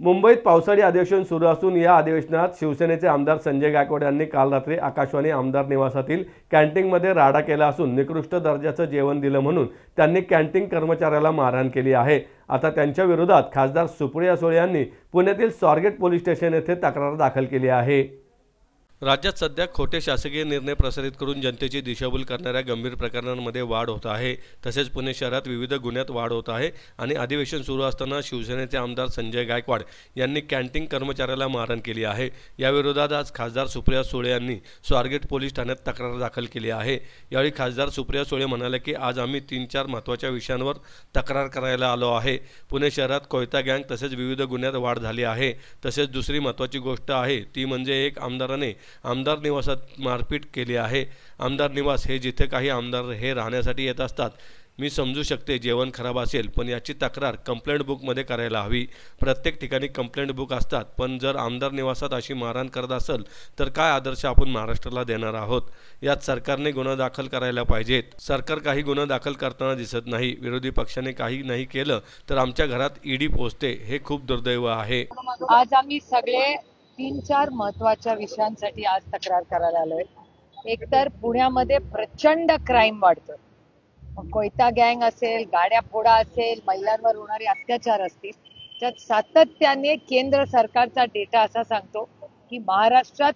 मुंबईत पावसाळी अधिवेशन सुरू असून या अधिवेशनात शिवसेनेचे आमदार संजय गायकवाड यांनी काल रात्री आकाशवाणी आमदार निवासातील कॅन्टीनमध्ये राडा केला असून निकृष्ट दर्जाचं जेवण दिलं म्हणून त्यांनी कॅन्टीन कर्मचाऱ्याला मारहाण केली आहे। आता त्यांच्या विरोधात खासदार सुप्रिया सुळे यांनी पुण्यातील स्वारगेट पोलीस स्टेशन येथे तक्रार दाखल केली आहे। राज्यात सध्या खोटे शासकीय निर्णय प्रसारित करून जनतेची दिशाभूल करणाऱ्या गंभीर प्रकरणांमध्ये वाढ होत आहे। तसेच पुणे शहरात विविध गुन्ह्यात वाढ होत आहे आणि अधिवेशन सुरू असताना शिवसेनेचे आमदार संजय गायकवाड यांनी कॅन्टीन कर्मचाऱ्याला मारहाण केली आहे। या विरोधात आज खासदार सुप्रिया सुळे यांनी स्वारगेट पोलीस ठाण्यात तक्रार दाखल केली आहे। यावेळी खासदार सुप्रिया सुळे म्हणाले की आज आम्ही 3-4 महत्त्वाच्या विषयांवर तक्रार करायला आलो आहे। पुणे शहरात कोयता गँग तसेच विविध गुन्ह्यात वाढ झाली आहे। तसेच दुसरी महत्त्वाची गोष्ट आहे ती म्हणजे एक आमदाराने आमदार निवासात मारपीट केली आहे। आमदार निवास हे जिथे काही आमदार हे राहण्यासाठी येत असतात। मी समजू शकते जेवण खराब असेल, पण याची तक्रार कंप्लेंट बुकमध्ये करायला हवी। प्रत्येक ठिकाणी कंप्लेंट बुक असतात, पण जर आमदार निवासात अशी मारहाण करत असेल तर काय आदर्श आपण महाराष्ट्राला देणार आहोत। यात सरकारने गुन्हा दाखल करायला पाहिजेत। सरकार काही गुन्हा दाखल करताना दिसत नाही। विरोधी पक्षाने काही नाही केलं तर आमच्या घरात ईडी पोहोचते, हे खूप दुर्दैव आहे। आज आम्ही सगळे 3-4 महत्त्वाच्या विषयांसाठी आज तक्रार करायला आलोय। एकतर पुण्यामध्ये प्रचंड क्राईम वाढतोय। कोयता गँग असेल, गाड्या फोडा असेल, महिलांवर होणारे अत्याचार असतील, त्यात सातत्याने केंद्र सरकारचा डेटा असा सांगतो की महाराष्ट्रात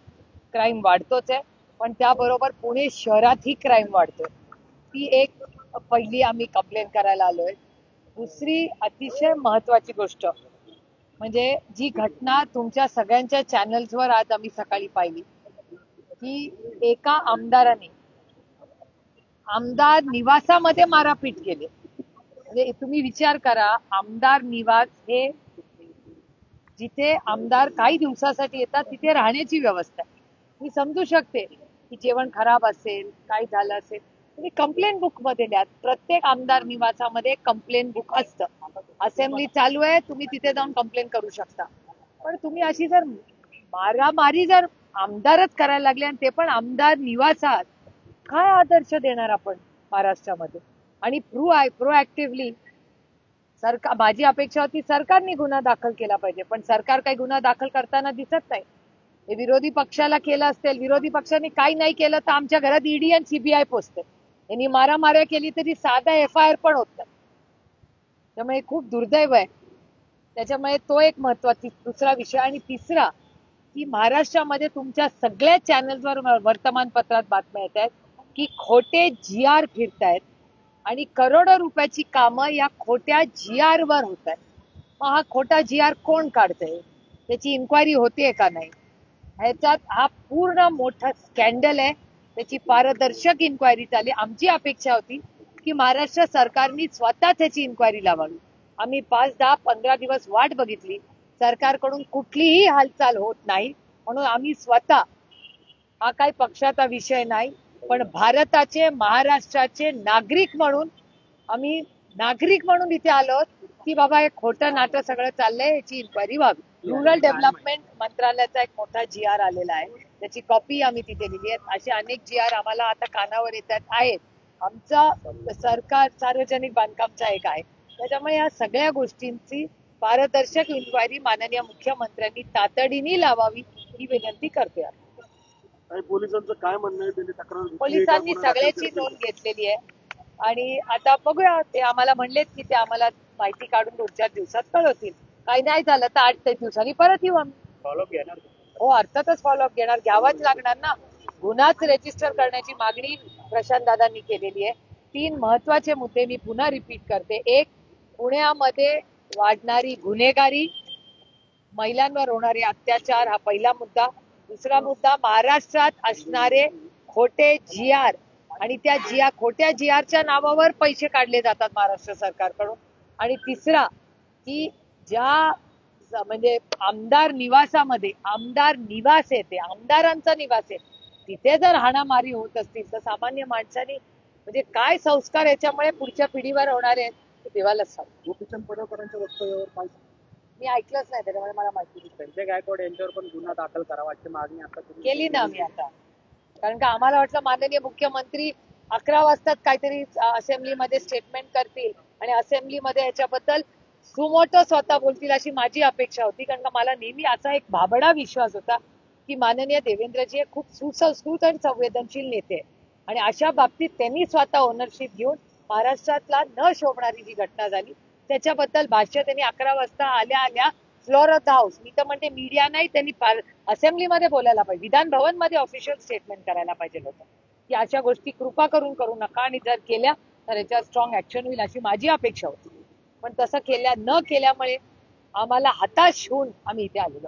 क्राईम वाढतोच आहे, पण त्याबरोबर पुणे शहरातही क्राईम वाढतोय। ती एक पहिली आम्ही कंप्लेंट करायला आलोय। दुसरी अतिशय महत्त्वाची गोष्ट म्हणजे जी घटना तुमच्या सगळ्यांच्या चॅनल्सवर आज आम्ही सकाळी पाहिली की एका आमदाराने आमदार निवासामध्ये मारापीट केली। म्हणजे तुम्ही विचार करा, आमदार निवास हे जिथे आमदार काही दिवसासाठी येतात तिथे राहण्याची व्यवस्था आहे। मी समजू शकते की जेवण खराब असेल, काय झालं असेल, तुम्ही कंप्लेंट बुक मध्ये द्या। प्रत्येक आमदार निवासामध्ये कंप्लेंट बुक असतं। असेंब्ली चालू आहे, तुम्ही तिथे जाऊन कंप्लेंट करू शकता। पण तुम्ही अशी जर मारामारी जर आमदारच करायला लागले आणि ते पण आमदार निवासात, काय आदर्श देणार आपण महाराष्ट्रामध्ये। आणि प्रोएक्टिव्हली सरकार, माझी अपेक्षा होती सरकारने गुन्हा दाखल केला पाहिजे, पण सरकार काही गुन्हा दाखल करताना दिसत नाही। हे विरोधी पक्षाला केलं असेल, विरोधी पक्षाने काही नाही केलं तर आमच्या घरात ईडी आणि सीबीआय पोचते। यांनी मारामाऱ्या केली तरी साधा FIR पण होत नाही। त्यामुळे खूप दुर्दैव आहे। त्याच्यामुळे तो एक महत्त्वाचा दुसरा विषय। आणि तिसरा की महाराष्ट्रामध्ये तुमच्या सगळ्या चॅनल्सवर वर्तमानपत्रात बातम्या येत आहेत की खोटे GR फिरतायत आणि करोडो रुपयाची कामं या खोट्या GR वर होत आहेत। मग हा खोटा GR कोण काढतंय, त्याची इन्क्वायरी होतीये का नाही, ह्याच्यात हा पूर्ण मोठा स्कॅन्डल आहे। त्याची पारदर्शक इन्क्वायरी झाली। आमची अपेक्षा होती की महाराष्ट्र सरकारने स्वतः त्याची इन्क्वायरी लावावी। आम्ही 5, 10, 15 दिवस वाट बघितली, सरकारकडून कुठलीही हालचाल होत नाही। म्हणून आम्ही स्वतः, हा काही पक्षाचा विषय नाही, पण भारताचे, महाराष्ट्राचे नागरिक म्हणून आम्ही इथे आलो की बाबा हे खोटं नाटं सगळं चाललंय, याची इन्क्वायरी व्हावी। रुरल डेव्हलपमेंट मंत्रालयाचा एक मोठा GR आलेला आहे, त्याची कॉपी आम्ही तिथे लिहिली आहे। असे अनेक GR आम्हाला आता कानावर येतात आहेत। आमचा सरकार सार्वजनिक बांधकामचा एक आहे। त्याच्यामुळे या सगळ्या गोष्टींची पारदर्शक इन्क्वायरी माननीय मुख्यमंत्र्यांनी तातडीने लावावी ही विनंती करते। पोलिसांचं काय म्हणणं आहे, त्यांनी तक्रार पोलिसांनी सगळ्याची नोंद घेतलेली आहे आणि आता बघूया, ते आम्हाला म्हणलेत की ते आम्हाला माहिती काढून 2-4 दिवसात कळवतील। काही नाही झालं तर 8 दिवसांनी परत येऊ आम्ही। फॉलोअप घेणार? हो, अर्थातच फॉलोअप घेणार, घ्यावाच लागणार ना। गुन्हाच रजिस्टर करण्याची मागणी प्रशांत दादांनी केलेली आहे। 3 महत्त्वाचे मुद्दे मी पुन्हा रिपीट करते। एक, पुण्यामध्ये वाढणारी गुन्हेगारी, महिलांवर होणारे अत्याचार, हा पहिला मुद्दा। दुसरा मुद्दा, महाराष्ट्रात असणारे खोटे GR आणि त्या खोट्या GRच्या नावावर पैसे काढले जातात महाराष्ट्र सरकारकडून। आणि तिसरा की ज्या म्हणजे आमदार निवासामध्ये, आमदार निवास आहे, ते आमदारांचा निवास आहे, तिथे जर हाणामारी होत असतील तर सामान्य माणसाने म्हणजे काय संस्कार याच्यामुळे पुढच्या पिढीवर होणार आहेत ते देवालाच सांग। गोपीचंद पडळकरांच्या वक्तव्यावर काय मी ऐकलंच नाही, त्याच्यामुळे मला माहिती नाही। संजय गायकवाड यांच्यावर पण गुन्हा दाखल करावा अशी मागणी आता केली ना आम्ही आता, कारण का आम्हाला वाटलं माननीय मुख्यमंत्री 11 वाजता काहीतरी असेंब्लीमध्ये स्टेटमेंट करतील आणि असेंब्लीमध्ये याच्याबद्दल सुमोटो स्वतः बोलतील अशी माझी अपेक्षा होती, कारण का मला नेहमी असा एक भाबडा विश्वास होता की माननीय देवेंद्रजी हे खूप सुसंस्कृत आणि संवेदनशील नेते आहे. आणि अशा बाबतीत त्यांनी स्वतः ओनरशिप घेऊन महाराष्ट्रातला न शोभणारी जी घटना झाली त्याच्याबद्दल भाष्य त्यांनी 11 वाजता आल्या आल्या फ्लोअर ऑफ द हाऊस, मी तर म्हणते मीडिया नाही, त्यांनी असेंब्लीमध्ये बोलायला पाहिजे, विधान भवन मध्ये ऑफिशियल स्टेटमेंट करायला पाहिजे होतं की अशा गोष्टी कृपा करून करू नका आणि जर केल्या तर याच्यावर स्ट्रॉंग ऍक्शन होईल अशी माझी अपेक्षा होती. पण तसं न केल्यामुळे आम्हाला हताश होऊन आम्ही इथे आलेलो.